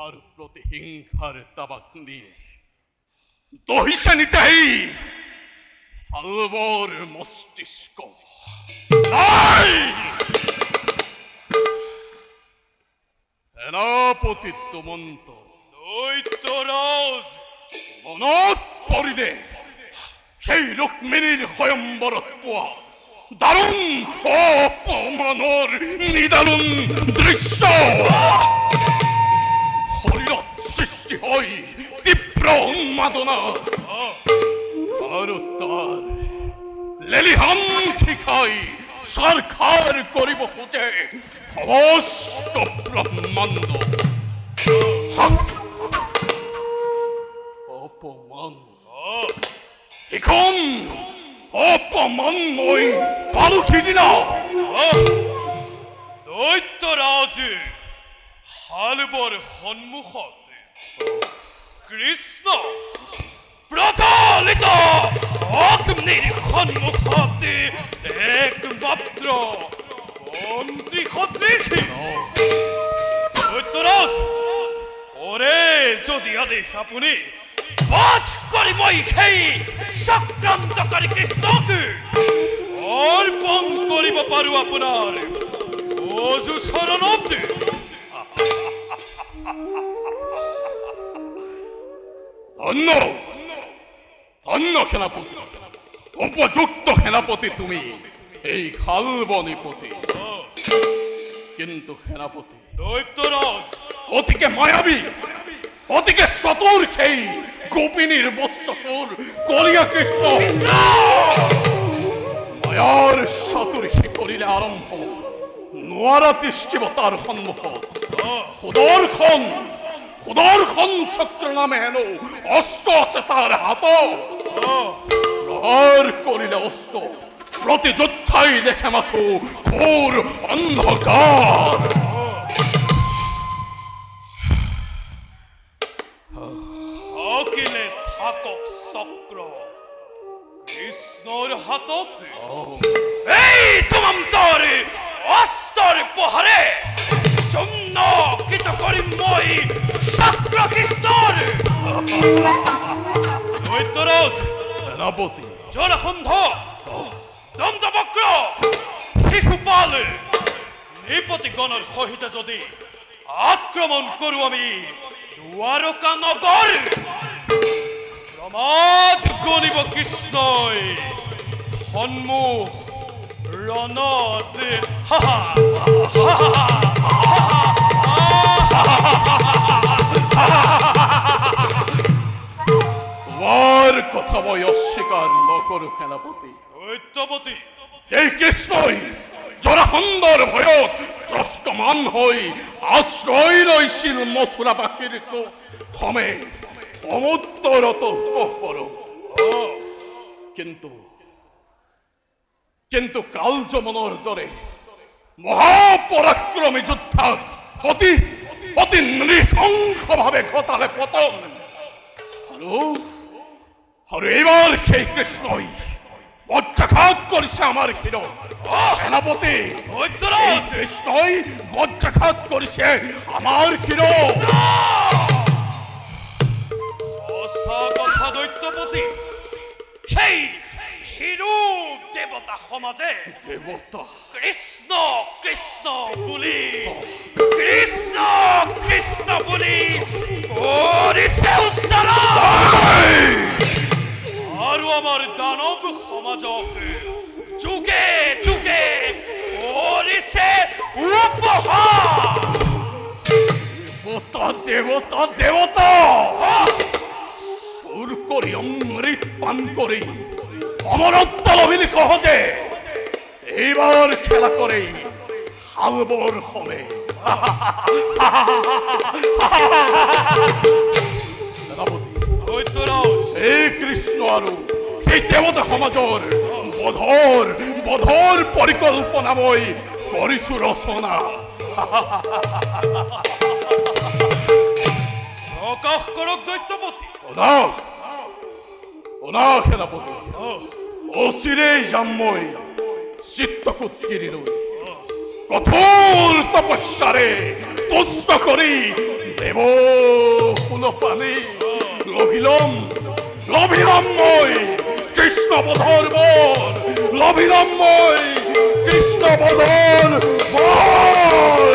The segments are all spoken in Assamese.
আৰ প্ৰতিহিংসাৰ তাবাক নিয়ে দহিসে নিতেই আলবৰ মস্তিষ্ক সেনাপতি দুমন্ত দৈত্যৰাজ মনত পৰিদে সেই ৰুক্মিণীৰ স্বয়ম্বৰত পোৱা দাৰুণ অপমানৰ নিদাৰুণ দৃশ্য শৰীৰত সৃষ্টি হয় তীব্ৰ উন্মাদনা আৰু তাৰ লেলিহান শিখাই সাৰখাৰ কৰিব খোঁজে সমস্ত ব্ৰহ্মাণ্ড অপমান এখন অপমান মই পালো সিদিনা দৈত্যৰাজে হালবৰ সন্মুখত কৃষ্ণ প্ৰজ্বলিত অগ্নিৰ সন্মুখত একমাত্ৰ মন্ত্ৰী সদৃশ দৈত্যৰাজ ওৰে যদি আদেশ আপুনি বাজ কৰি মই সেই চক্ৰান্তকাৰী কৃষ্ণক অৰ্পণ কৰিব পাৰো আপোনাৰ অজু চৰণত ধন্য ধন্য সেনাপতি উপযুক্ত সেনাপতি তুমি এই খালবনীপতি কিন্তু সেনাপতি দৈত্যৰাজ অতিকে মায়াবী অতিকে চতুর সেই গোপিনীর বস্ত্রসুর কলিয়া কৃষ্ণ মায়ার চতুর্ষি করিলে আরম্ভ নোয়ারা তিষ্ঠিব তার সন্মুখত সুদর্শন চক্র নামে হেনো অস্ত্র আছে তার হাত আর করিলে অস্ত প্রতি যোদ্ধাই দেখে মাথো ঘোর অন্ধকার। থাকিলে থাকক চক্র কৃষ্ণর হাতত। এই তোমার অস্ত্র প্রহারে শূন্য কৃত করিম মই চক্র কৃষ্ণর। দৈত্যরাজ সেনাপতি জলসন্ধ দন্তবক্র শিশুপাল নৃপতিগণের সহিত যদি আক্রমণ করু আমি দ্বারকা নগর, প্রমাদ গণিব কৃষ্ণই সন্মুখ রণত। তোমার কথা মই অস্বীকার নকরু সেনাপতি। দৈত্যপতি এই কৃষ্ণই জরাসন্ধর ভয়ত ত্রস্তমান হই আশ্রয় লৈছিল মথুরা পাখির সমে সমুদ্ররত কর। কিন্তু কিন্তু কালযমনৰ দৰে মহাপৰাক্ৰমী যোদ্ধাক অতি অতি নৃশংসভাৱে ঘটালে পতন। আৰু এইবাৰ সেই কৃষ্ণই বজ্রাঘাত করেছে আমার ক্ষীর সেনাপতি। কৃষ্ণই বজ্রাঘাত করেছে আমার ক্ষীর। কথা দৈত্যপতি সেই হিরূপ দেবতা সমাজে দেবতা কৃষ্ণ কৃষ্ণ বুলি কৃষ্ণ কৃষ্ণ বুলি কৰিছে উচ্চাৰণ। আৰু আমাৰ দানৱ সমাজক যুগে যুগে কৰিছে উপহাস। দেবতা দেবতা দেবতা সুৰ কৰি অমৃত পান কৰি অমৰত্ব লভিলি সহজে এইবাৰ খেলা কৰে হালবৰ হবে। এই কৃষ্ণ আৰু এই দেবতা সমাজৰ বধৰ বধৰ পৰিকল্পনা মই কৰিছো ৰচনা। প্ৰকাশ কৰক দৈত্যপতি। সেনাপতি অচিৰেই যাম মই চিত্তকুৎকিৰিলৈ কঠোৰ তপস্যাৰে তুষ্ট কৰি দেৱ সোণপানী লভিলম লভিলম মই কৃষ্ণ বধৰ বৰ লভিলম মই কৃষ্ণ বধৰ বৰ।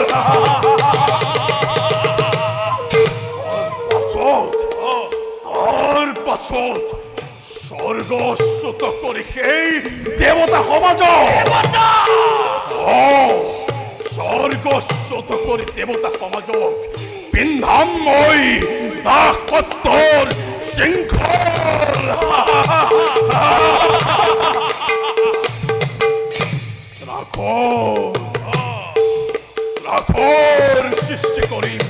তাৰ পাছত স্বৰ্গচ্যুত কৰি সেই দেৱতা সমাজ স্বৰ্গচ্যুত কৰি দেৱতা সমাজক পিন্ধাম মই দাসত্বৰ শৃংখল। ৰাখৰ সৃষ্টি কৰিম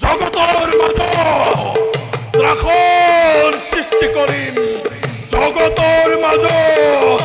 জগতৰ মাজত ৰাখৰ সৃষ্টি কৰিম জগতৰ মাজত।